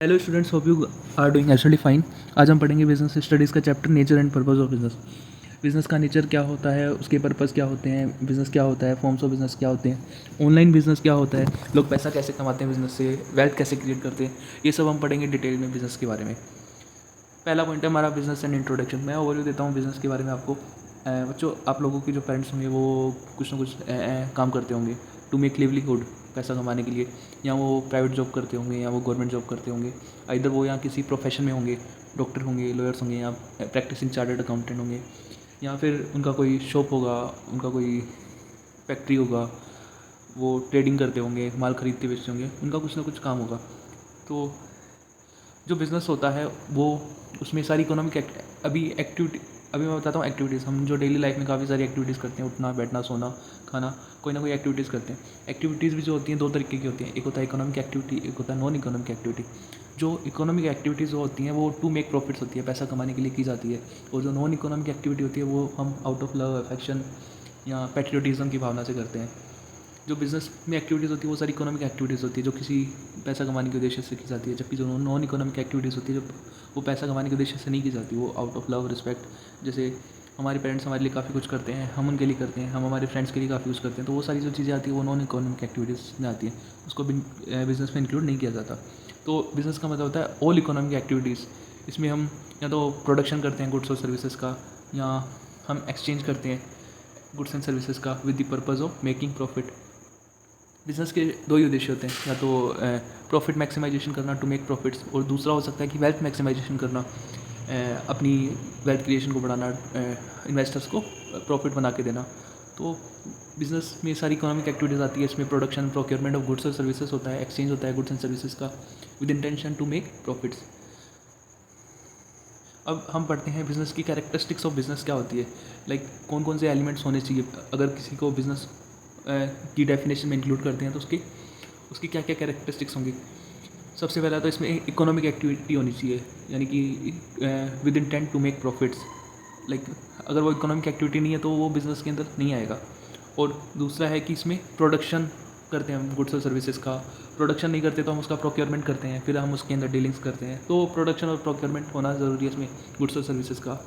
Hello students, hope you are doing absolutely fine. आज हम पढ़ेंगे बिजनेस स्टडीज़ का chapter nature and purpose of business. Business का nature क्या होता है, उसके पर्पस क्या होते हैं, बिजनेस क्या होता है, फॉर्म्स ऑफ बिजनेस क्या होते हैं, ऑनलाइन बिजनेस क्या होता है, लोग पैसा कैसे कमाते हैं बिजनेस से, वेल्थ कैसे क्रिएट करते हैं, ये सब हम पढ़ेंगे डिटेल में बिजनेस के बारे में। पहला पॉइंट है हमारा बिजनेस एंड इंट्रोडक्शन। मैं ओवरव्यू देता हूँ बिजनेस के बारे में आपको। बच्चों, आप लोगों के जो पेरेंट्स होंगे वो कुछ ना कुछ काम करते होंगे टू मेक लिवलीहुड, पैसा कमाने के लिए। या वो प्राइवेट जॉब करते होंगे या वो गवर्नमेंट जॉब करते होंगे। इधर वो यहाँ किसी प्रोफेशन में होंगे, डॉक्टर होंगे, लॉयर्स होंगे, या प्रैक्टिसिंग चार्टर्ड अकाउंटेंट होंगे, या फिर उनका कोई शॉप होगा, उनका कोई फैक्ट्री होगा, वो ट्रेडिंग करते होंगे, माल खरीदते बेचते होंगे, उनका कुछ ना कुछ काम होगा। तो जो बिज़नेस होता है वो उसमें सारी इकोनॉमिक अभी मैं बताता हूँ एक्टिविटीज़। हम जो डेली लाइफ में काफ़ी सारी एक्टिविटीज़ करते हैं, उठना बैठना सोना खाना, कोई ना कोई एक्टिविटीज़ करते हैं। एक्टिविटीज़ भी जो होती हैं दो तरीके की होती हैं, एक होता है इकोनॉमिक एक्टिविटी, एक होता है नॉन इकोनॉमिक एक्टिविटी। जो इकोनॉमिक एक्टिविटीज़ जो होती हैं वो टू मेक प्रॉफिट्स होती है, पैसा कमाने के लिए की जाती है। और जो नॉन इकोनॉमिक एक्टिविटी होती है वो हम आउट ऑफ लव, अफेक्शन या पैट्रियोटिज्म की भावना से करते हैं। जो बिज़नेस में एक्टिविटीज़ होती है वो सारी इकोनॉमिक एक्टिविटीज़ होती है, जो किसी पैसा कमाने के उद्देश्य से की जाती है। जबकि जो नॉन इकोनॉमिक एक्टिविटीज़ होती है, जो वो पैसा कमाने के उद्देश्य से नहीं की जाती, वो आउट ऑफ लव, रिस्पेक्ट। जैसे हमारे पेरेंट्स हमारे लिए काफ़ी कुछ करते हैं, हम उनके लिए करते हैं, हम हमारे फ्रेंड्स के लिए काफ़ी कुछ करते हैं। तो वो सारी जो चीज़ें आती है वो नॉन इकोनॉमिक एक्टिविटीज़ में आती है, उसको बिज़नेस में इंक्लूड नहीं किया जाता। तो बिज़नेस का मतलब होता है ऑल इकोनॉमिक एक्टिविटीज़। इसमें हम या तो प्रोडक्शन करते हैं गुड्स और सर्विसेज का, या हम एक्सचेंज करते हैं गुड्स एंड सर्विसेज का with the purpose of making profit. Business के दो ही उद्देश्य होते हैं, या तो प्रॉफिट मैक्सिमाइजेशन करना टू मेक प्रॉफिट्स, और दूसरा हो सकता है कि वेल्थ मैक्सिमाइजेशन करना, अपनी वेल्थ क्रिएशन को बढ़ाना, इन्वेस्टर्स को प्रॉफिट बना के देना। तो बिज़नेस में सारी इकोनॉमिक एक्टिविटीज़ आती है। इसमें प्रोडक्शन, प्रोक्योरमेंट ऑफ गुड्स और सर्विसेज होता है, एक्सचेंज होता है गुड्स एंड सर्विसेज का with intention to make profits. अब हम पढ़ते हैं बिज़नेस की कैरेक्टरिस्टिक्स ऑफ बिज़नेस क्या होती है, लाइक कौन कौन से एलिमेंट्स होने चाहिए अगर किसी को बिज़नेस की डेफिनेशन में इंक्लूड करते हैं तो उसकी क्या क्या कैरेक्टरिस्टिक्स होंगी। सबसे पहला तो इसमें इकोनॉमिक एक्टिविटी होनी चाहिए, यानी कि with intent to make profits. Like अगर वो इकोनॉमिक एक्टिविटी नहीं है तो वो बिज़नेस के अंदर नहीं आएगा। और दूसरा है कि इसमें प्रोडक्शन करते हैं हम गुड्स और सर्विसेज का, प्रोडक्शन नहीं करते तो हम उसका प्रोक्योरमेंट करते हैं, फिर हम उसके अंदर डीलिंग्स करते हैं। तो प्रोडक्शन और प्रोक्योरमेंट होना ज़रूरी है इसमें गुड्स और सर्विसेज का।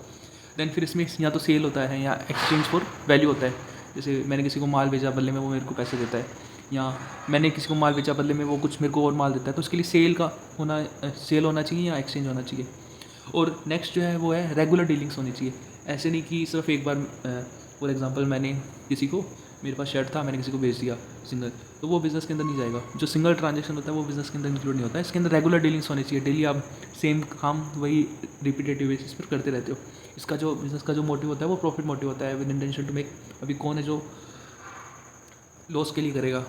देन फिर इसमें या तो सेल होता है या एक्सचेंज फॉर वैल्यू होता है। जैसे मैंने किसी को माल भेजा, बदले में वो मेरे को पैसे देता है, या मैंने किसी को माल बेचा, बदले में वो कुछ मेरे को और माल देता है। तो उसके लिए सेल होना चाहिए या एक्सचेंज होना चाहिए। और नेक्स्ट जो है वो है रेगुलर डीलिंग्स होनी चाहिए। ऐसे नहीं कि सिर्फ एक बार, फॉर एग्जांपल मैंने किसी को, मेरे पास शर्ट था, मैंने किसी को बेच दिया सिंगल, तो वो बिज़नेस के अंदर नहीं जाएगा। जो सिंगल ट्रांजेक्शन होता है वो बिज़नेस के अंदर इंक्लूड नहीं होता है। इसके अंदर रेगुलर डीलिंग्स होनी चाहिए। डेली आप सेम काम वही रिपीटेटिव बेसिस पर करते रहते हो। इसका जो बिज़नेस का जो मोटिव होता है वो प्रॉफिट मोटिव होता है, विद इंटेंशन टू मेक। अभी कौन है जो लॉस के लिए करेगा।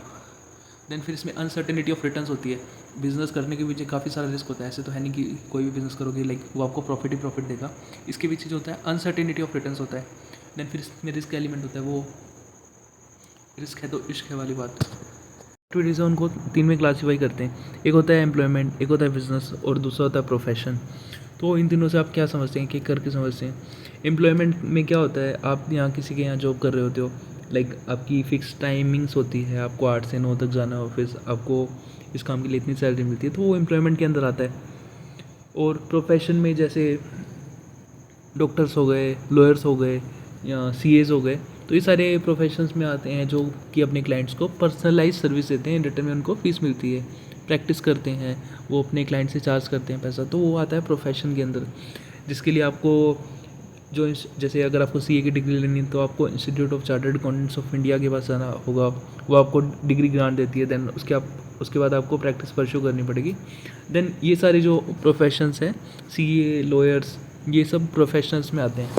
देन फिर इसमें अनसर्टेनिटी ऑफ रिटर्न्स होती है। बिज़नेस करने के पीछे काफ़ी सारा रिस्क होता है। ऐसे तो है नहीं कि कोई भी बिज़नेस करोगे लाइक वो आपको प्रॉफिट ही प्रॉफिट देगा। इसके पीछे जो होता है अनसर्टेनिटी ऑफ रिटर्न्स होता है। देन फिर इसमें रिस्क एलिमेंट होता है। वो रिस्क है तो इश्क है वाली बात। एक्टिविटीज़ है उनको तीन में क्लासीफाई करते हैं। एक होता है एम्प्लॉयमेंट, एक होता है बिजनेस, और दूसरा होता है प्रोफेशन। तो इन तीनों से आप क्या समझते हैं, एक करके समझते हैं। एम्प्लॉयमेंट में क्या होता है, आप यहाँ किसी के यहाँ जॉब कर रहे होते हो, लाइक आपकी फ़िक्स टाइमिंग्स होती है, आपको 8 से 9 तक जाना है ऑफिस, आपको इस काम के लिए इतनी सैलरी मिलती है, तो वो एम्प्लॉयमेंट के अंदर आता है। और प्रोफेशन में जैसे डॉक्टर्स हो गए, लॉयर्स हो गए, या सीएज हो गए, तो ये सारे प्रोफेशंस में आते हैं जो कि अपने क्लाइंट्स को पर्सनलाइज सर्विस देते हैं, रिटर्न में उनको फीस मिलती है। प्रैक्टिस करते हैं, वो अपने क्लाइंट से चार्ज करते हैं पैसा, तो वो आता है प्रोफेशन के अंदर। जिसके लिए आपको जो जैसे अगर आपको सीए की डिग्री लेनी है तो आपको institute of chartered accountants of India के पास जाना होगा, वो आपको डिग्री ग्रांट देती है। देन उसके बाद आपको प्रैक्टिस परस्यू करनी पड़ेगी। देन ये सारे जो प्रोफेशंस हैं, सीए, लॉयर्स, ये सब प्रोफेशनल्स में आते हैं।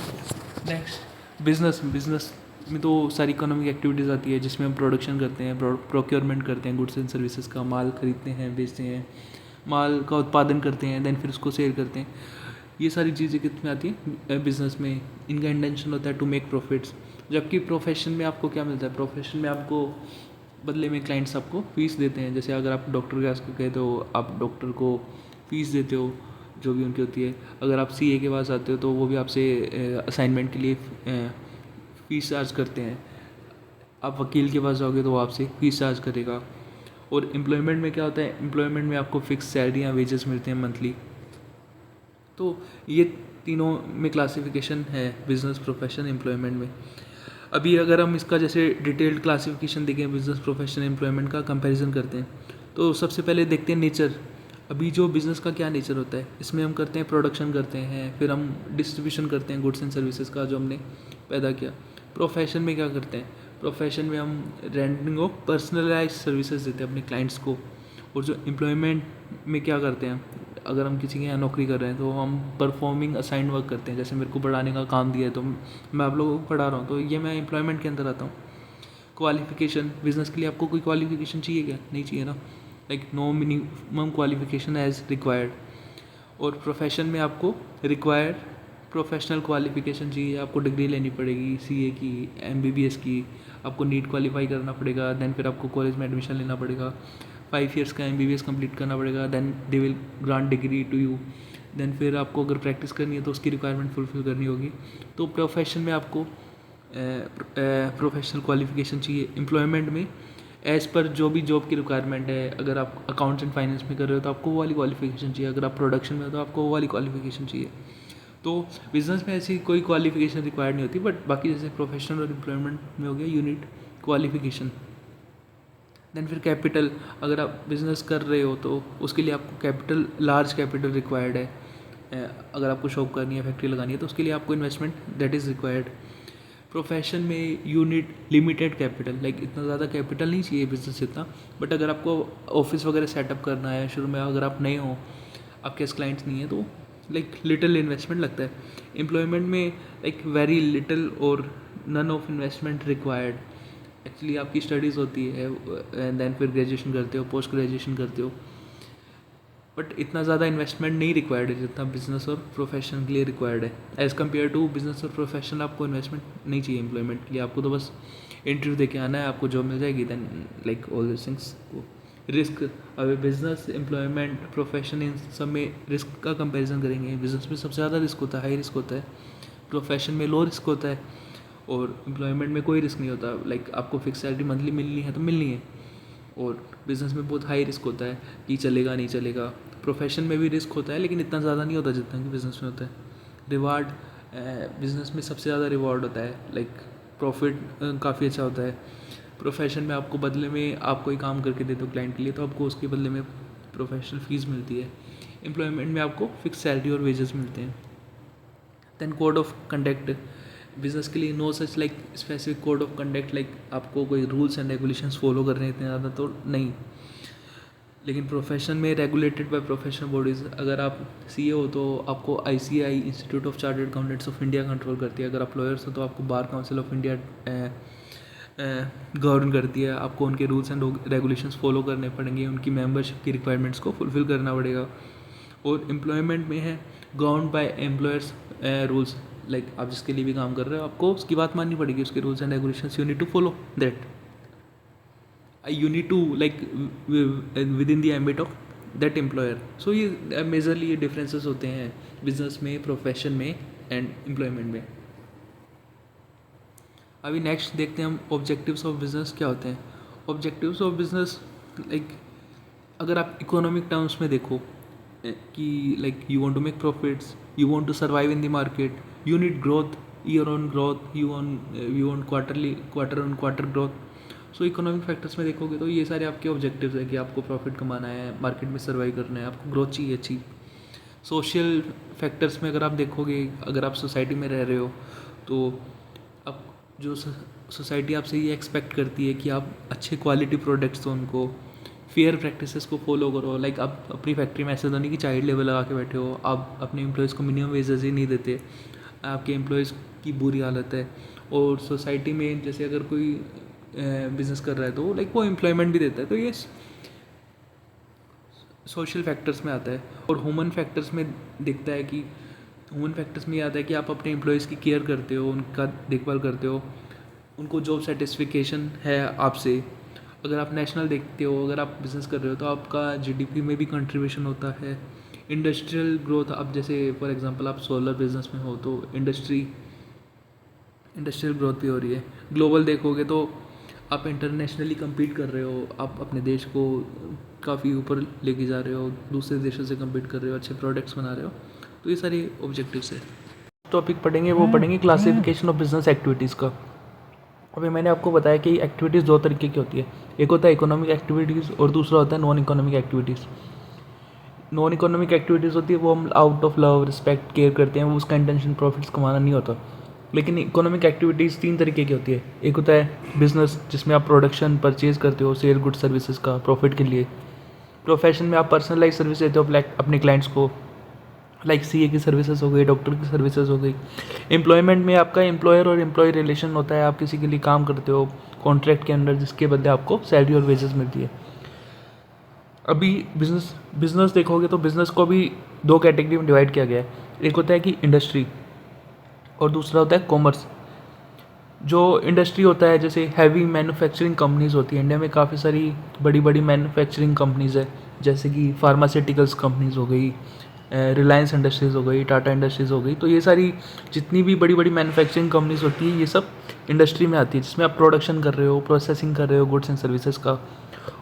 नेक्स्ट बिज़नेस में तो सारी इकोनॉमिक एक्टिविटीज़ आती है, जिसमें हम प्रोडक्शन करते हैं, प्रोक्योरमेंट करते हैं गुड्स एंड सर्विसेज का, माल खरीदते हैं, बेचते हैं, माल का उत्पादन करते हैं, देन फिर उसको सेल करते हैं। ये सारी चीज़ें कितनी आती हैं बिज़नेस में। इनका इंटेंशन होता है टू मेक प्रॉफिट्स। जबकि प्रोफेशन में आपको क्या मिलता है, प्रोफेशन में आपको बदले में क्लाइंट्स आपको फीस देते हैं। जैसे अगर आप डॉक्टर के पास गए तो आप डॉक्टर को फीस देते हो जो भी उनकी होती है। अगर आप सीए के पास आते हो तो वो भी आपसे असाइनमेंट के लिए फ़ीस चार्ज करते हैं। आप वकील के पास जाओगे तो वो आपसे फ़ीस चार्ज करेगा। और एम्प्लॉयमेंट में क्या होता है, एम्प्लॉयमेंट में आपको फिक्स सैलरी या वेजेस मिलते हैं मंथली। तो ये तीनों में क्लासिफिकेशन है बिजनेस, प्रोफेशन, एम्प्लॉयमेंट में। अभी अगर हम इसका जैसे डिटेल्ड क्लासिफिकेशन देखें बिजनेस, प्रोफेशन, एम्प्लॉयमेंट का कंपैरिजन करते हैं, तो सबसे पहले देखते हैं नेचर। अभी जो बिज़नेस का क्या नेचर होता है, इसमें हम करते हैं प्रोडक्शन करते हैं, फिर हम डिस्ट्रीब्यूशन करते हैं गुड्स एंड सर्विसेज का जो हमने पैदा किया। प्रोफेशन में क्या करते हैं, प्रोफेशन में हम रेंडिंग ऑफ पर्सनलाइज सर्विसेज देते हैं अपने क्लाइंट्स को। और जो एम्प्लॉयमेंट में क्या करते हैं, अगर हम किसी के यहाँ नौकरी कर रहे हैं तो हम परफॉर्मिंग असाइंड वर्क करते हैं। जैसे मेरे को पढ़ाने का काम दिया है तो मैं आप लोगों को पढ़ा रहा हूँ, तो ये मैं एम्प्लॉयमेंट के अंदर आता हूँ। क्वालिफिकेशन, बिजनेस के लिए आपको कोई क्वालिफिकेशन चाहिए क्या, नहीं चाहिए ना, like no minimum qualification as required. और प्रोफेशन में आपको रिक्वायर्ड प्रोफेशनल क्वालिफिकेशन चाहिए, आपको डिग्री लेनी पड़ेगी सीए की, एमबीबीएस की, आपको नीट क्वालिफाई करना पड़ेगा, देन फिर आपको कॉलेज में एडमिशन लेना पड़ेगा, 5 ईयर्स का एमबीबीएस कंप्लीट करना पड़ेगा, then they will grant degree to you. Then फिर आपको अगर प्रैक्टिस करनी है तो उसकी रिक्वायरमेंट फुलफिल करनी होगी। तो प्रोफेशन में आपको प्रोफेशनल क्वालिफिकेशन चाहिए। एम्प्लॉयमेंट में एज़ पर जो भी जॉब की रिक्वायरमेंट है, अगर आप अकाउंट्स एंड फाइनेंस में कर रहे हो तो आपको वो वाली क्वालिफिकेशन चाहिए, अगर आप प्रोडक्शन में हो तो आपको वो वाली क्वालिफिकेशन चाहिए। तो बिज़नेस में ऐसी कोई क्वालिफिकेशन रिक्वायर्ड नहीं होती, बट बाकी जैसे प्रोफेशनल और एम्प्लॉयमेंट में हो गया यूनिट क्वालिफिकेशन। देन फिर कैपिटल, अगर आप बिज़नेस कर रहे हो तो उसके लिए आपको कैपिटल, लार्ज कैपिटल रिक्वायर्ड है। अगर आपको शॉप करनी है, फैक्ट्री लगानी है तो उसके लिए आपको investment that is required. Profession में यूनिट लिमिटेड कैपिटल, लाइक इतना ज़्यादा कैपिटल नहीं चाहिए बिजनेस इतना, बट अगर आपको ऑफिस वगैरह सेटअप करना है शुरू में, अगर आप नए हो, आपके क्लाइंट्स नहीं है, तो लाइक लिटिल इन्वेस्टमेंट लगता है। एम्प्लॉयमेंट में लाइक वेरी लिटिल और none of investment required. Actually आपकी स्टडीज़ होती है एंड देन फिर ग्रेजुएशन करते हो, पोस्ट ग्रेजुएशन करते हो, बट इतना ज़्यादा इन्वेस्टमेंट नहीं रिक्वायर्ड है जितना बिजनेस और प्रोफेशन के लिए रिक्वायर्ड है। एज़ कम्पेयर टू बिजनेस और प्रोफेशन आपको इन्वेस्टमेंट नहीं चाहिए एम्प्लॉयमेंट के लिए, आपको तो बस इंटरव्यू दे के आना है, आपको जॉब मिल जाएगी, then like all this things. Risk, अभी बिजनेस, एम्प्लॉयमेंट, प्रोफेशन, इन सब में रिस्क का कंपेरिजन करेंगे। बिजनेस में सबसे ज़्यादा रिस्क होता है, हाई रिस्क होता है। प्रोफेशन में लो रिस्क होता है और एम्प्लॉयमेंट में कोई रिस्क नहीं होता। लाइक आपको फिक्स सैलरी मंथली मिलनी है तो मिलनी है। और बिज़नेस में बहुत हाई रिस्क होता है कि चलेगा नहीं चलेगा। प्रोफेशन में भी रिस्क होता है लेकिन इतना ज़्यादा नहीं होता जितना कि बिज़नेस में होता है। रिवार्ड, बिज़नेस में सबसे ज़्यादा रिवॉर्ड होता है, लाइक प्रॉफिट काफ़ी अच्छा होता है। प्रोफेशन में आपको बदले में आप कोई काम करके देते हो क्लाइंट के लिए तो आपको उसके बदले में प्रोफेशनल फीस मिलती है। एम्प्लॉयमेंट में आपको फिक्स सैलरी और वेजेस मिलते हैं। Then code of conduct, business के लिए no such like specific code of conduct, like आपको कोई रूल्स एंड रेगुलेशंस फॉलो करने इतने ज़्यादा तो नहीं। लेकिन प्रोफेशन में रेगुलेटेड बाय प्रोफेशनल बॉडीज़, अगर आप सीए हो तो आपको ICI institute of chartered accountants of India control करती है। अगर आप लॉयर्स हो तो आपको bar council of India govern करती है। आपको उनके रूल्स एंड रेगुलेशंस फॉलो करने पड़ेंगे, उनकी मेंबरशिप की रिक्वायरमेंट्स को फुलफिल करना पड़ेगा। और एम्प्लॉयमेंट में है govern by employers rules, like आप जिसके लिए भी काम कर रहे हो आपको उसकी बात माननी पड़ेगी, उसके rules and regulations you need to follow that, you need to like within the ambit of that employer. So ये मेजरली ये डिफरेंसेस होते हैं बिजनेस में, प्रोफेशन में एंड एम्प्लॉयमेंट में। अभी नेक्स्ट देखते हैं हम ऑब्जेक्टिव्स ऑफ बिजनेस क्या होते हैं। ऑब्जेक्टिव्स ऑफ बिजनेस, लाइक अगर आप इकोनॉमिक टर्म्स में देखो कि like you want to make profits, you want to survive in the market, you need growth, year on growth, you want quarter on quarter growth. So economic factors में देखोगे तो ये सारे आपके ऑब्जेक्टिव्स है कि आपको प्रॉफिट कमाना है, मार्केट में सर्वाइव करना है, आपको ग्रोथ चाहिए अच्छी। सोशल फैक्टर्स में अगर आप देखोगे, अगर आप सोसाइटी में रह रहे हो तो अब जो सोसाइटी आपसे ये एक्सपेक्ट करती है कि आप अच्छे क्वालिटी प्रोडक्ट्स दो उनको, फेयर प्रैक्टिसेस को फॉलो करो। लाइक आप अपनी फैक्ट्री में ऐसे तो नहीं कि चाइल्ड लेबर लगा के बैठे हो, आप अपने एम्प्लॉयज़ को मिनिमम वेजेस ही नहीं देते, आपके एम्प्लॉयज़ की बुरी हालत है। और सोसाइटी में जैसे अगर कोई बिज़नेस कर रहा है तो लाइक वो एम्प्लॉयमेंट भी देता है, तो ये सोशल फैक्टर्स में आता है। और ह्यूमन फैक्टर्स में दिखता है कि ह्यूमन फैक्टर्स में ये आता है कि आप अपने एम्प्लॉयज़ की केयर करते हो, उनका देखभाल करते हो, उनको जॉब सेटिस्फिकेशन है आपसे। अगर आप नेशनल देखते हो, अगर आप बिज़नेस कर रहे हो तो आपका जीडीपी में भी कंट्रीब्यूशन होता है। इंडस्ट्रियल ग्रोथ, अब जैसे फॉर एग्जांपल आप सोलर बिजनेस में हो तो इंडस्ट्रियल ग्रोथ भी हो रही है। ग्लोबल देखोगे तो आप इंटरनेशनली compete कर रहे हो, आप अपने देश को काफ़ी ऊपर लेके जा रहे हो, दूसरे देशों से compete कर रहे हो, अच्छे प्रोडक्ट्स बना रहे हो, तो ये सारे ऑब्जेक्टिव्स है। टॉपिक पढ़ेंगे वो पढ़ेंगे क्लासिफिकेशन ऑफ बिजनेस एक्टिविटीज़ का। अभी मैंने आपको बताया कि एक्टिविटीज़ दो तरीके की होती है, एक होता है इकोनॉमिक एक्टिविटीज़ और दूसरा होता है non economic activities. Non economic activities होती है वो हम out of love respect care करते हैं, वो उसका इंटेंशन प्रॉफिट्स कमाना नहीं होता। लेकिन इकोनॉमिक एक्टिविटीज़ तीन तरीके की होती है, एक होता है बिजनेस जिसमें आप प्रोडक्शन परचेज करते हो सेल गुड सर्विसेज का प्रॉफिट के लिए। प्रोफेशन में आप पर्सनलाइज सर्विस देते हो अपने क्लाइंट्स को, लाइक सीए की सर्विसेज हो गई, डॉक्टर की सर्विसेज हो गई। एम्प्लॉयमेंट में आपका एम्प्लॉयर और एम्प्लॉय रिलेशन होता है, आप किसी के लिए काम करते हो कॉन्ट्रैक्ट के अंडर जिसके बदले आपको सैलरी और वेजेस मिलती है। अभी बिजनेस देखोगे तो बिजनेस को भी दो कैटेगरी में डिवाइड किया गया है, एक होता है कि इंडस्ट्री और दूसरा होता है कॉमर्स। जो इंडस्ट्री होता है जैसे हैवी मैन्युफैक्चरिंग कंपनीज़ होती है, इंडिया में काफ़ी सारी बड़ी बड़ी मैन्युफैक्चरिंग कंपनीज़ है, जैसे कि फार्मास्यूटिकल्स कंपनीज़ हो गई, रिलायंस इंडस्ट्रीज़ हो गई, टाटा इंडस्ट्रीज़ हो गई। तो ये सारी जितनी भी बड़ी बड़ी मैन्युफैक्चरिंग कंपनीज़ होती है ये सब इंडस्ट्री में आती है, जिसमें आप प्रोडक्शन कर रहे हो, प्रोसेसिंग कर रहे हो गुड्स एंड सर्विसेज का।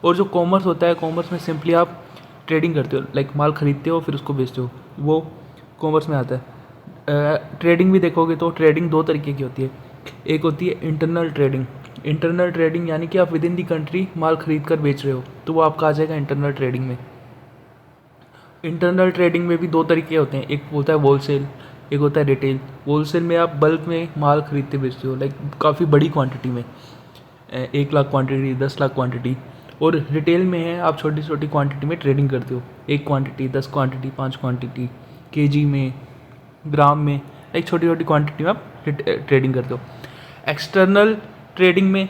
और जो कॉमर्स होता है, कॉमर्स में सिंपली आप ट्रेडिंग करते हो, लाइक माल खरीदते हो फिर उसको बेचते हो, वो कॉमर्स में आता है। ट्रेडिंग भी देखोगे तो ट्रेडिंग दो तरीके की होती है, एक होती है इंटरनल ट्रेडिंग। इंटरनल ट्रेडिंग यानी कि आप विद इन दी कंट्री माल खरीद कर बेच रहे हो, तो वो आपका आ जाएगा इंटरनल ट्रेडिंग में। इंटरनल ट्रेडिंग में भी दो तरीके होते हैं, एक होता है होलसेल, एक होता है रिटेल। होलसेल में आप बल्क में माल खरीदते बेचते हो, लाइक काफ़ी बड़ी क्वांटिटी में, 1 लाख क्वांटिटी, 10 लाख क्वांटिटी। और रिटेल में है आप छोटी छोटी क्वांटिटी में ट्रेडिंग करते हो, 1 क्वांटिटी, 10 क्वांटिटी, 5 क्वांटिटी, केजी में, ग्राम में, लाइक छोटी छोटी क्वांटिटी में आप ट्रेडिंग करते हो। एक्सटर्नल ट्रेडिंग में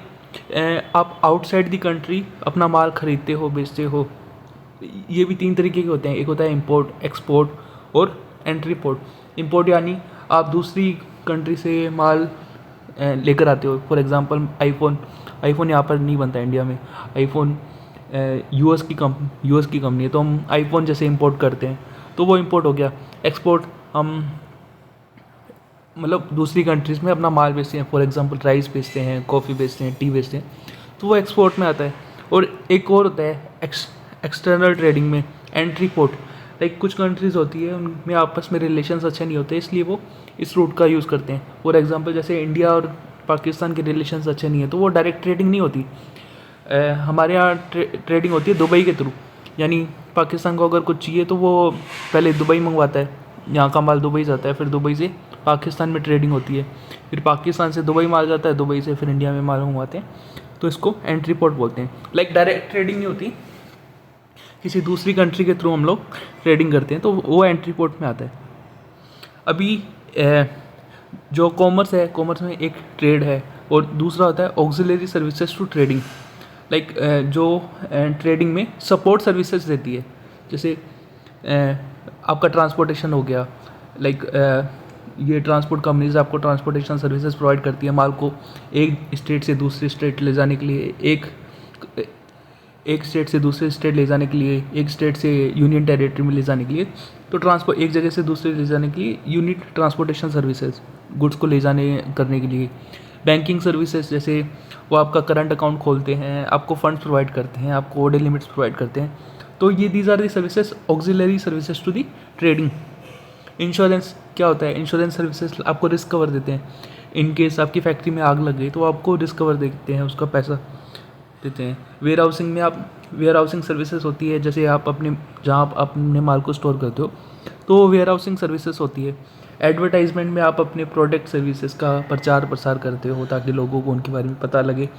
आप आउटसाइड दी कंट्री अपना माल खरीदते हो बेचते हो। ये भी तीन तरीके के होते हैं, एक होता है इंपोर्ट, एक्सपोर्ट और एंट्री पोर्ट। इंपोर्ट यानी आप दूसरी कंट्री से माल लेकर आते हो, फॉर एग्जांपल आईफोन यहाँ पर नहीं बनता इंडिया में, आईफोन यूएस की कंपनी है, तो हम आईफोन जैसे इंपोर्ट करते हैं, तो वो इंपोर्ट हो गया। एक्सपोर्ट हम मतलब दूसरी कंट्रीज़ में अपना माल बेचते हैं, फॉर एग्जांपल राइस बेचते हैं, कॉफ़ी बेचते हैं, टी बेचते हैं, तो वो एक्सपोर्ट में आता है। और एक और होता है एक्सटर्नल ट्रेडिंग में एंट्री पोर्ट, लाइक कुछ कंट्रीज़ होती है उनमें आपस में रिलेशंस अच्छे नहीं होते, इसलिए वो इस रूट का यूज़ करते हैं। फॉर एग्जांपल जैसे इंडिया और पाकिस्तान के रिलेशंस अच्छे नहीं है, तो वो डायरेक्ट ट्रेडिंग नहीं होती। हमारे यहाँ ट्रेडिंग होती है दुबई के थ्रू, यानी पाकिस्तान को अगर कुछ चाहिए तो वो पहले दुबई मंगवाता है, यहाँ का माल दुबई जाता है, फिर दुबई से पाकिस्तान में ट्रेडिंग होती है, फिर पाकिस्तान से दुबई माल जाता है, दुबई से फिर इंडिया में माल मंगवाते हैं, तो इसको एंट्री पोर्ट बोलते हैं। लाइक डायरेक्ट ट्रेडिंग नहीं होती, किसी दूसरी कंट्री के थ्रू हम लोग ट्रेडिंग करते हैं, तो वो एंट्री पोर्ट में आता है। अभी जो कॉमर्स है, कॉमर्स में एक ट्रेड है और दूसरा होता है auxiliary services to trading, like जो ट्रेडिंग में सपोर्ट सर्विसेज देती है, जैसे आपका ट्रांसपोर्टेशन हो गया, लाइक ये ट्रांसपोर्ट कंपनीज आपको ट्रांसपोर्टेशन सर्विसेज प्रोवाइड करती है, माल को एक स्टेट से दूसरे स्टेट ले जाने के लिए, एक स्टेट से दूसरे स्टेट ले जाने के लिए, एक स्टेट से यूनियन टेरिटरी में ले जाने के लिए, तो ट्रांसपोर्ट एक जगह से दूसरे ले जाने के लिए यूनिट ट्रांसपोर्टेशन सर्विसेज, गुड्स को ले जाने करने के लिए। बैंकिंग सर्विसेज जैसे वो आपका करंट अकाउंट खोलते हैं, आपको फंड्स प्रोवाइड करते हैं, आपको ऑर्डर लिमिट्स प्रोवाइड करते हैं, तो ये these are the services auxiliary services to the trading. Insurance क्या होता है, इंश्योरेंस सर्विसेज आपको रिस्क कवर देते हैं, इन केस आपकी फैक्ट्री में आग लग गई तो आपको रिस्क कवर देते हैं, उसका पैसा देते हैं। वेयर हाउसिंग में आप वेयर हाउसिंग सर्विसेज होती है, जैसे आप जहाँ आप अपने माल को स्टोर करते हो तो वेयर हाउसिंग सर्विसेज होती है। एडवर्टाइजमेंट में आप अपने प्रोडक्ट सर्विसेज का प्रचार प्रसार करते हो ताकि लोगों को उनके बारे में पता लगे,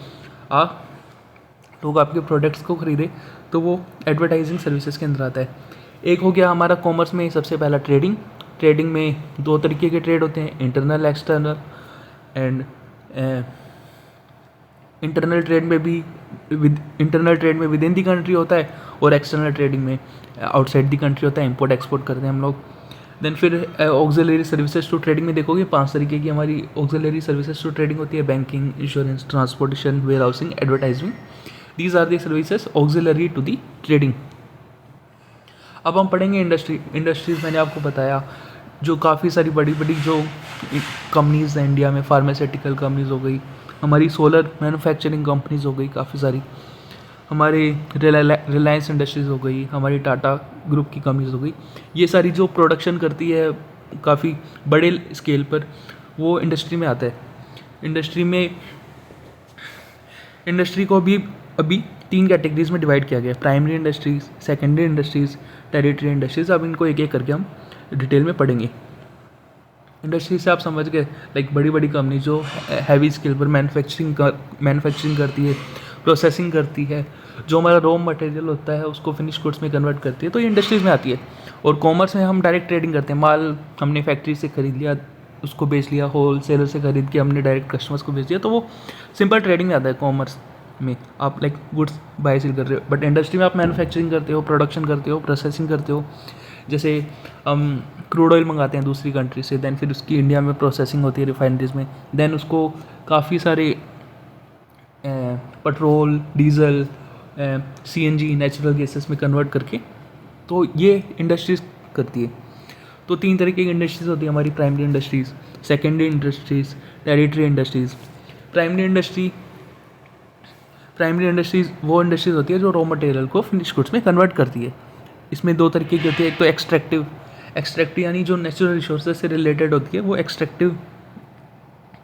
लोग आपके प्रोडक्ट्स को खरीदे, तो वो एडवर्टाइजिंग सर्विसेज के अंदर आता है। एक हो गया हमारा कॉमर्स में सबसे पहला ट्रेडिंग में दो तरीके के ट्रेड होते हैं, internal external. And internal trade में विद इन दी कंट्री होता है, और एक्सटर्नल ट्रेडिंग में आउटसाइड दी कंट्री होता है, इंपोर्ट एक्सपोर्ट करते हैं हम लोग। देन फिर ऑक्सिलरी सर्विसेज टू ट्रेडिंग में देखोगे 5 तरीके की हमारी ऑक्सिलरी सर्विसेज टू ट्रेडिंग होती है, banking, insurance, transportation, warehousing, advertising. These are the services auxiliary to the trading. अब हम पढ़ेंगे इंडस्ट्रीज़ मैंने आपको बताया जो काफ़ी सारी बड़ी बड़ी जो कंपनीज़ हैं इंडिया में, फार्मास्यूटिकल कंपनीज़ हो गई, हमारी सोलर मैन्युफैक्चरिंग कंपनीज़ हो गई काफ़ी सारी, हमारे रिलायंस इंडस्ट्रीज़ हो गई, हमारी टाटा ग्रुप की कंपनीज हो गई, ये सारी जो प्रोडक्शन करती है काफ़ी बड़े स्केल पर, वो इंडस्ट्री में आता है। इंडस्ट्री को भी अभी 3 कैटेगरीज में डिवाइड किया गया है, primary industries, secondary industries, territory industries. अब इनको एक एक करके हम डिटेल में पढ़ेंगे। इंडस्ट्री से आप समझ गए, लाइक बड़ी बड़ी कंपनी जो हैवी स्केल पर मैन्युफैक्चरिंग करती है, प्रोसेसिंग करती है, जो हमारा रॉ मटेरियल होता है उसको फिनिश गुड्स में कन्वर्ट करती है, तो ये इंडस्ट्रीज़ में आती है। और कॉमर्स में हम डायरेक्ट ट्रेडिंग करते हैं, माल हमने फैक्ट्री से खरीद लिया, उसको बेच लिया, होल सेलर से खरीद के हमने डायरेक्ट कस्टमर्स को बेच दिया, तो वो सिंपल ट्रेडिंग में आता है। कॉमर्स में आप लाइक गुड्स बाय सेल कर रहे हो, बट इंडस्ट्री में आप मैन्युफैक्चरिंग करते हो, प्रोडक्शन करते हो, प्रोसेसिंग करते हो। जैसे हम क्रूड ऑयल मंगाते हैं दूसरी कंट्री से, देन फिर उसकी इंडिया में प्रोसेसिंग होती है रिफाइनरीज में, देन उसको काफ़ी सारे petrol, diesel, CNG, natural gases में कन्वर्ट करके, तो ये इंडस्ट्रीज़ करती है। तो 3 तरीके की इंडस्ट्रीज़ होती है हमारी, primary industries, secondary industries, territory industries. Primary industries वो इंडस्ट्रीज़ होती है जो रॉ मटेरियल को फिनिश गुड्स में कन्वर्ट करती है। इसमें 2 तरीके की होती है, एक तो एक्सट्रैक्टिव यानी जो नेचुरल रिसोर्सेज से रिलेटेड होती है, वो एक्सट्रैक्टिव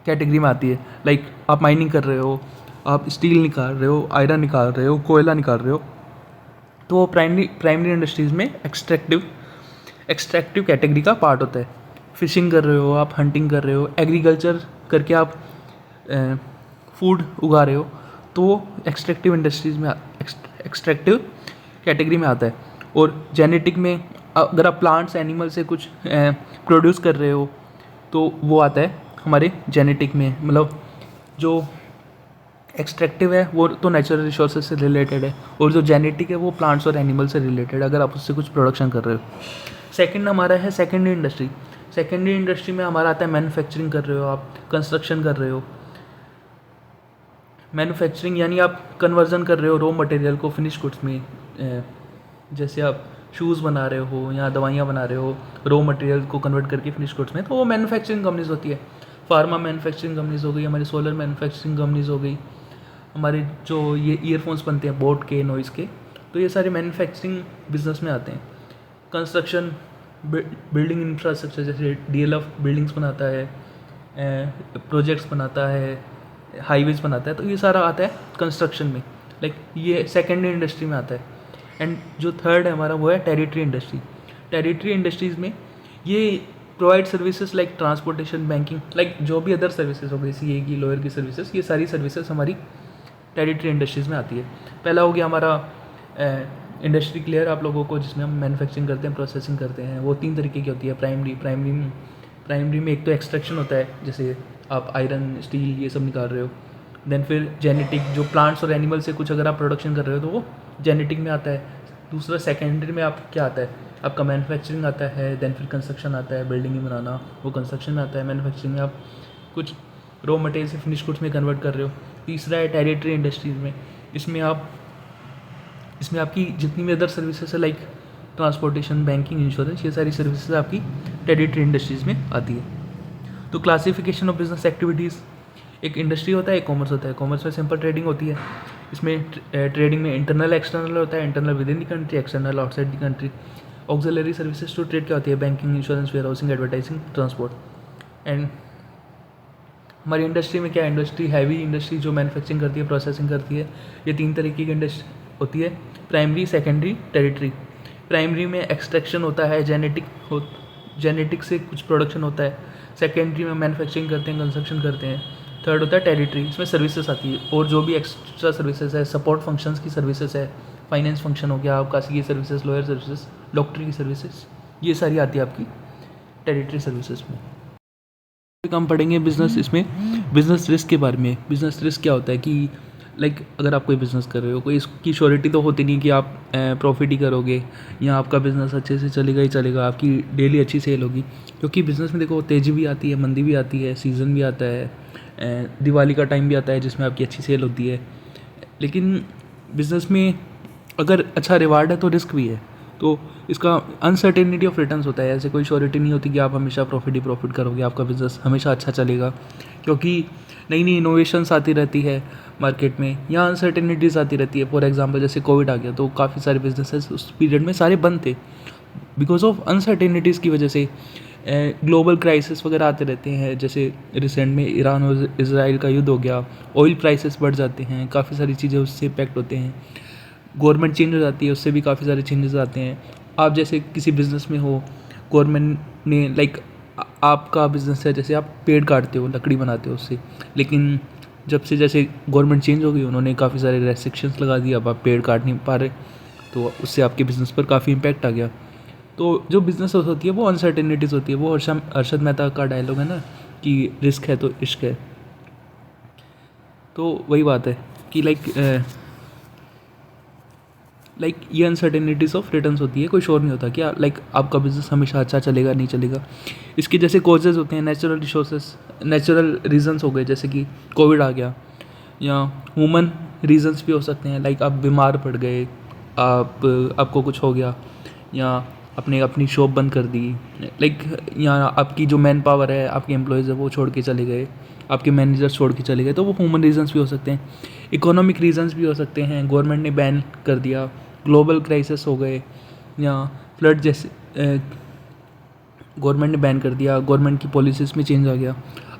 कैटेगरी में आती है। लाइक आप माइनिंग कर रहे हो, आप स्टील निकाल रहे हो, आयरन निकाल रहे हो, कोयला निकाल रहे हो, तो वो प्राइमरी इंडस्ट्रीज़ में एक्सट्रैक्टिव कैटेगरी का पार्ट होता है। फिशिंग कर रहे हो, आप हंटिंग कर रहे हो, एग्रीकल्चर करके आप फूड उगा रहे हो, तो वो एक्सट्रैक्टिव कैटेगरी में आता है। और जेनेटिक में अगर आप प्लांट्स एनिमल से कुछ प्रोड्यूस कर रहे हो, तो वो आता है हमारे जेनेटिक में। मतलब जो एक्सट्रैक्टिव है वो तो नेचुरल रिसोर्सेज से रिलेटेड है, और जो जेनेटिक है वो प्लांट्स और एनिमल से रिलेटेड है, अगर आप उससे कुछ प्रोडक्शन कर रहे हो। सेकंड हमारा है सेकेंडरी इंडस्ट्री। सेकेंडरी इंडस्ट्री में हमारा आता है मैन्युफैक्चरिंग कर रहे हो, आप कंस्ट्रक्शन कर रहे हो। मैन्युफैक्चरिंग यानी आप कन्वर्जन कर रहे हो रॉ मटेरियल को फिनिश गुड्स में, जैसे आप शूज़ बना रहे हो या दवाइयाँ बना रहे हो, रॉ मटेरियल को कन्वर्ट करके फिनिश गुड्स में, तो वो मैन्युफैक्चरिंग कंपनीज होती है। फार्मा मैन्युफैक्चरिंग कंपनीज हो गई, हमारी सोलर मैन्युफैक्चरिंग कंपनीज हो गई, हमारे जो ये ईयरफोन्स बनते हैं बोट के, नॉइस के, तो ये सारे मैन्युफैक्चरिंग बिजनेस में आते हैं। कंस्ट्रक्शन, बिल्डिंग इंफ्रास्ट्रक्चर, जैसे डीएलएफ बिल्डिंग्स बनाता है, प्रोजेक्ट्स बनाता है, हाईवेज बनाता है, तो ये सारा आता है कंस्ट्रक्शन में, लाइक ये सेकेंडरी इंडस्ट्री में आता है। एंड जो थर्ड है हमारा वो है टेरिटरी इंडस्ट्री। टेरिटरी इंडस्ट्रीज़ में ये provide services like transportation, banking, like जो भी अदर सर्विसेज हो गई, सीए की, लॉयर की सर्विसेज, ये सारी सर्विसेज हमारी टेरिटरी इंडस्ट्रीज़ में आती है। पहला हो गया हमारा इंडस्ट्री क्लियर आप लोगों को, जिसमें हम मैन्युफैक्चरिंग करते हैं, प्रोसेसिंग करते हैं। वो 3 तरीके की होती है। प्राइमरी में एक तो एक्सट्रैक्शन होता है, जैसे आप आयरन, स्टील, ये सब निकाल रहे हो। देन फिर जेनेटिक, जो प्लांट्स और एनिमल से कुछ अगर आप प्रोडक्शन कर रहे हो तो वो जेनेटिक में आता है। दूसरा सेकेंडरी में आप क्या आता है, आपका मैन्युफैक्चरिंग आता है। देन फिर कंस्ट्रक्शन आता है, बिल्डिंग बनाना, वो कंस्ट्रक्शन में आता है। मैन्युफैक्चरिंग में आप कुछ रॉ मटेरियल से फिनिश गुड्स में कन्वर्ट कर रहे हो। तीसरा है टेरिटरी इंडस्ट्रीज़ में, इसमें आपकी जितनी भी अदर सर्विसेज है, लाइक ट्रांसपोर्टेशन, बैंकिंग, इंश्योरेंस, ये सारी सर्विसेज आपकी टेरिटरी इंडस्ट्रीज़ में आती है। तो क्लासिफिकेशन ऑफ बिजनेस एक्टिविटीज़, एक इंडस्ट्री होता है, एक कॉमर्स होता है। कॉमर्स में सिंपल ट्रेडिंग होती है, इसमें ट्रेडिंग में इंटरनल एक्सटर्नल होता है, internal within the country, external outside the country. Auxiliary services to trade क्या होती है, banking, insurance, warehousing, advertising, transport. And हमारी इंडस्ट्री में क्या है, इंडस्ट्री हैवी इंडस्ट्री जो मैन्युफैक्चरिंग करती है, प्रोसेसिंग करती है, ये 3 तरीके की इंडस्ट्री होती है, प्राइमरी, सेकेंडरी, टेरिटरी। प्राइमरी में एक्सट्रैक्शन होता है, जेनेटिक से कुछ प्रोडक्शन होता है। सेकेंडरी में मैन्युफैक्चरिंग करते हैं, कंस्ट्रक्शन करते हैं। थर्ड होता है टेरिटरी, इसमें सर्विसेज आती है, और जो भी एक्स्ट्रा सर्विसेज है, सपोर्ट फंक्शंस की सर्विसेज है, फाइनेंस फंक्शन हो गया आपका, सी सर्विसेज, लॉयर सर्विसेज, डॉक्टर की सर्विसेज, ये सारी आती है आपकी टेरिटरी सर्विसेज में। हम पढ़ेंगे बिजनेस, इसमें बिजनेस रिस्क के बारे में। बिजनेस रिस्क क्या होता है कि लाइक अगर आप कोई बिज़नेस कर रहे हो, कोई इसकी श्योरिटी तो होती नहीं कि आप प्रॉफिट ही करोगे या आपका बिज़नेस अच्छे से चलेगा ही चलेगा, आपकी डेली अच्छी सेल होगी। क्योंकि बिज़नेस में देखो तेज़ी भी आती है, मंदी भी आती है, सीज़न भी आता है, दिवाली का टाइम भी आता है जिसमें आपकी अच्छी सेल होती है। लेकिन बिज़नेस में अगर अच्छा रिवार्ड है तो रिस्क भी है, तो इसका अनसर्टेनिटी ऑफ रिटर्न्स होता है। ऐसे कोई श्योरिटी नहीं होती कि आप हमेशा प्रॉफिट ही प्रॉफिट करोगे, आपका बिज़नेस हमेशा अच्छा चलेगा। क्योंकि नई नई इनोवेशंस आती रहती है मार्केट में, या अनसर्टेनिटीज़ आती रहती है। फॉर एग्जांपल जैसे कोविड आ गया तो काफ़ी सारे बिजनेसेस उस पीरियड में सारे बंद थे बिकॉज ऑफ अनसर्टेनिटीज़ की वजह से। ग्लोबल क्राइसिस वगैरह आते रहते हैं, जैसे रिसेंट में ईरान और इसराइल का युद्ध हो गया, ऑयल प्राइसेस बढ़ जाते हैं, काफ़ी सारी चीज़ें उससे इम्पैक्ट होते हैं। गवर्नमेंट चेंज हो जाती है, उससे भी काफ़ी सारे चेंजेस आते हैं। आप जैसे किसी बिज़नेस में हो, गवर्नमेंट ने आपका बिज़नेस है, जैसे आप पेड़ काटते हो, लकड़ी बनाते हो उससे, लेकिन जब से जैसे गवर्नमेंट चेंज हो गई, उन्होंने काफ़ी सारे रेस्ट्रिक्शंस लगा दिया, अब आप पेड़ काट नहीं पा रहे, तो उससे आपके बिज़नेस पर काफ़ी इम्पैक्ट आ गया। तो जो बिज़नेस होती है वो अनसर्टेनिटीज़ होती है। वो अरशद मेहता का डायलॉग है ना कि रिस्क है तो इश्क है। तो वही बात है कि ये अनसर्टेनिटीज़ ऑफ रिटर्न्स होती है, कोई श्योर नहीं होता कि आपका बिज़नेस हमेशा अच्छा चलेगा नहीं चलेगा। इसके जैसे कॉजेज़ होते हैं नेचुरल रिसोर्सेस, नेचुरल रीजंस हो गए, जैसे कि कोविड आ गया, या ह्यूमन रीजंस भी हो सकते हैं, आप बीमार पड़ गए, आपको कुछ हो गया, या आपने अपनी शॉप बंद कर दी, या आपकी जो मैन पावर है, आपके एम्प्लॉयज़ है वो छोड़ के चले गए, आपके मैनेजर्स छोड़ के चले गए, तो वो ह्यूमन रीजंस भी हो सकते हैं। इकोनॉमिक रीजंस भी हो सकते हैं, गवर्नमेंट ने बैन कर दिया, ग्लोबल क्राइसिस हो गए, या फ्लड जैसे गवर्नमेंट ने बैन कर दिया, गवर्नमेंट की पॉलिसीज़ में चेंज आ गया।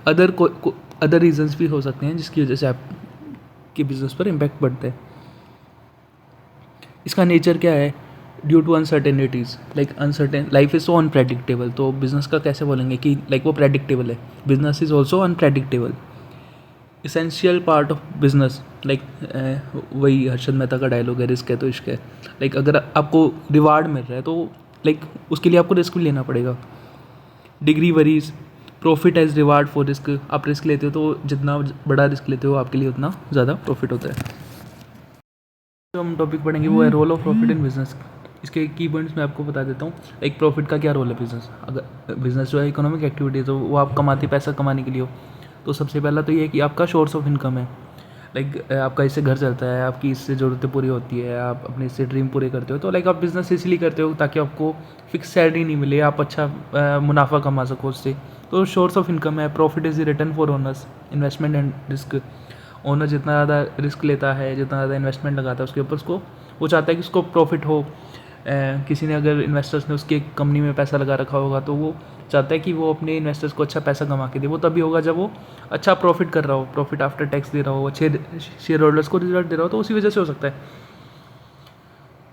अदर रीजंस भी हो सकते हैं जिसकी वजह से आपके बिज़नेस पर इम्पैक्ट पड़ता है। इसका नेचर क्या है? Due to uncertainties, uncertain life is so unpredictable. तो बिज़नेस का कैसे बोलेंगे कि वो प्रेडिक्टेबल है? Business is also unpredictable. Essential part of business, वही हर्षद मेहता का डायलॉग है, रिस्क है तो इश्क है। अगर आपको रिवार्ड मिल रहा है तो उसके लिए आपको रिस्क भी लेना पड़ेगा। Degree varies profit as reward for risk. आप रिस्क लेते हो तो जितना बड़ा रिस्क लेते हो आपके लिए उतना ज़्यादा प्रॉफिट होता है। जो हम टॉपिक पढ़ेंगे वो है role of profit in business. इसके की पॉइंट्स मैं आपको बता देता हूँ। प्रॉफिट का क्या रोल है बिजनेस। अगर बिजनेस जो है इकोनॉमिक एक्टिविटी है, तो वो आप कमाते पैसा कमाने के लिए हो, तो सबसे पहला तो ये है कि आपका सोर्स ऑफ इनकम है। आपका इससे घर चलता है, आपकी इससे ज़रूरतें पूरी होती है, आप अपने इससे ड्रीम पूरे करते हो। तो आप बिज़नेस इसलिए करते हो ताकि आपको फिक्स सैलरी नहीं मिले, आप अच्छा मुनाफा कमा सको उससे। तो सोर्स ऑफ इनकम है। Profit is return for owners, investment and risk. Owner जितना ज़्यादा रिस्क लेता है, जितना ज़्यादा इन्वेस्टमेंट लगाता है उसके ऊपर, उसको वो चाहता है कि उसको प्रॉफिट हो। किसी ने अगर इन्वेस्टर्स ने उसकी कंपनी में पैसा लगा रखा होगा तो वो चाहता है कि वो अपने इन्वेस्टर्स को अच्छा पैसा कमा के दे। वो तभी होगा जब वो अच्छा प्रॉफिट कर रहा हो, प्रॉफिट आफ्टर टैक्स दे रहा हो, अच्छे शेयर होल्डर्स को रिजल्ट दे रहा हो, तो उसी वजह से हो सकता है।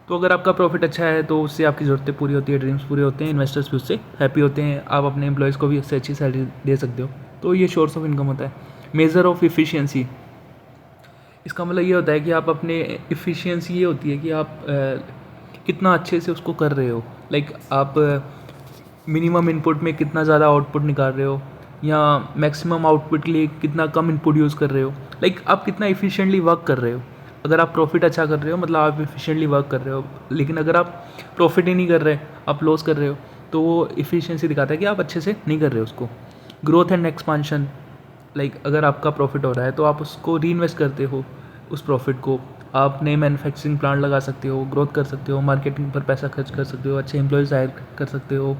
तो अगर आपका प्रॉफिट अच्छा है तो उससे आपकी ज़रूरतें पूरी होती है, ड्रीम्स पूरे होते हैं, इन्वेस्टर्स भी उससे हैप्पी होते हैं, आप अपने एम्प्लॉयज़ को भी उससे अच्छी सैलरी दे सकते हो। तो ये सोर्स ऑफ इनकम होता है। मेजर ऑफ इफ़िशियंसी, इसका मतलब ये होता है कि आप अपने इफ़िशियंसी ये होती है कि आप कितना अच्छे से उसको कर रहे हो। आप मिनिमम इनपुट में कितना ज़्यादा आउटपुट निकाल रहे हो, या मैक्सिमम आउटपुट के लिए कितना कम इनपुट यूज़ कर रहे हो। आप कितना इफ़िशियंटली वर्क कर रहे हो। अगर आप प्रॉफिट अच्छा कर रहे हो मतलब आप इफ़िशियंटली वर्क कर रहे हो, लेकिन अगर आप प्रॉफिट ही नहीं कर रहे, आप लॉस कर रहे हो, तो वो इफ़िशियंसी दिखाता है कि आप अच्छे से नहीं कर रहे हो उसको। ग्रोथ एंड एक्सपांशन, अगर आपका प्रॉफिट हो रहा है तो आप उसको री इन्वेस्ट करते हो, उस प्रॉफिट को आप नए मैन्युफैक्चरिंग प्लांट लगा सकते हो, ग्रोथ कर सकते हो, मार्केटिंग पर पैसा खर्च कर सकते हो, अच्छे एम्प्लॉयज़ हायर कर सकते हो,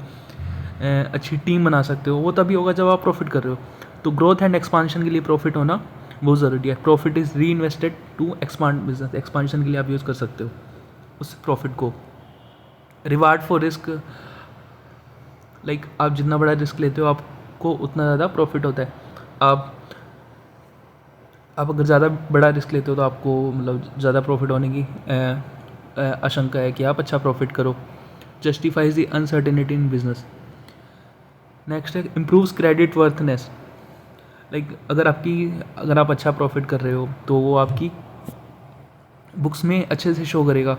अच्छी टीम बना सकते हो। वो तभी होगा जब आप प्रॉफिट कर रहे हो। तो ग्रोथ एंड एक्सपांशन के लिए प्रॉफिट होना बहुत ज़रूरी है। Profit is reinvested to expand business. Expansion के लिए आप यूज़ कर सकते हो उस प्रॉफिट को। रिवार्ड फॉर रिस्क, आप जितना बड़ा रिस्क लेते हो आपको उतना ज़्यादा प्रॉफिट होता है। आप अगर ज़्यादा बड़ा रिस्क लेते हो तो आपको ज़्यादा प्रॉफिट होने की आशंका है कि आप अच्छा प्रॉफिट करो। Justifies the uncertainty in business. Next है इम्प्रूव्स क्रेडिट वर्थनेस। अगर आप अच्छा प्रॉफिट कर रहे हो तो वो आपकी बुक्स में अच्छे से शो करेगा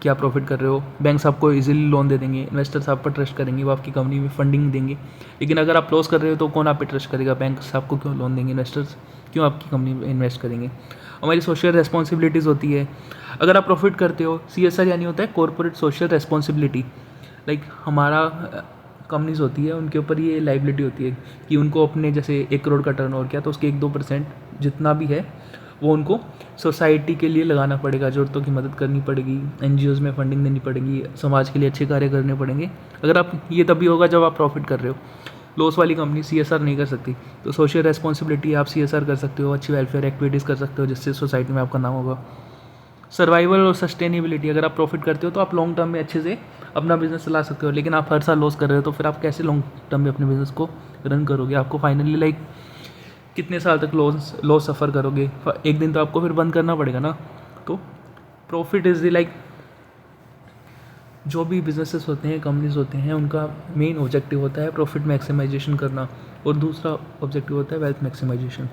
कि आप प्रॉफिट कर रहे हो। बैंक्स आपको इजीली लोन दे देंगे, इन्वेस्टर्स आप पर ट्रस्ट करेंगे, वो आपकी कंपनी में फंडिंग देंगे। लेकिन अगर आप लॉस कर रहे हो तो कौन आप पे ट्रस्ट करेगा? बैंक्स आपको क्यों लोन देंगे? इन्वेस्टर्स क्यों आपकी कंपनी में इन्वेस्ट करेंगे? हमारी सोशल रेस्पॉन्सिबिलिटीज़ होती है। अगर आप प्रॉफिट करते हो, CSR यानी होता है कॉर्पोरेट सोशल रेस्पॉन्सिबिलिटी। हमारा कंपनीज होती है उनके ऊपर ये लाइबिलिटी होती है कि उनको अपने जैसे 1 करोड़ का टर्नओवर किया तो उसके 1-2% जितना भी है वो उनको सोसाइटी के लिए लगाना पड़ेगा, ज़रूरतों की मदद करनी पड़ेगी, NGOs में फंडिंग देनी पड़ेगी, समाज के लिए अच्छे कार्य करने पड़ेंगे। अगर आप ये तभी होगा जब आप प्रॉफिट कर रहे हो। लॉस वाली कंपनी CSR नहीं कर सकती। तो सोशल रेस्पॉन्सिबिलिटी आप CSR कर सकते हो, अच्छी वेलफेयर एक्टिविटीज़ कर सकते हो जिससे सोसाइटी में आपका नाम होगा। सर्वाइवल और सस्टेनेबिलिटी, अगर आप प्रॉफिट करते हो तो आप लॉन्ग टर्म में अच्छे से अपना बिजनेस चला सकते हो, लेकिन आप हर साल लॉस कर रहे हो तो फिर आप कैसे लॉन्ग टर्म में अपने बिजनेस को रन करोगे? आपको फाइनली लाइक कितने साल तक लॉस सफ़र करोगे? एक दिन तो आपको फिर बंद करना पड़ेगा ना। तो प्रॉफिट इज़ द लाइक, जो भी बिजनेसेस होते हैं, कंपनीज होते हैं, उनका मेन ऑब्जेक्टिव होता है प्रॉफिट मैक्सिमाइजेशन करना, और दूसरा ऑब्जेक्टिव होता है वेल्थ मैक्सिमाइजेशन।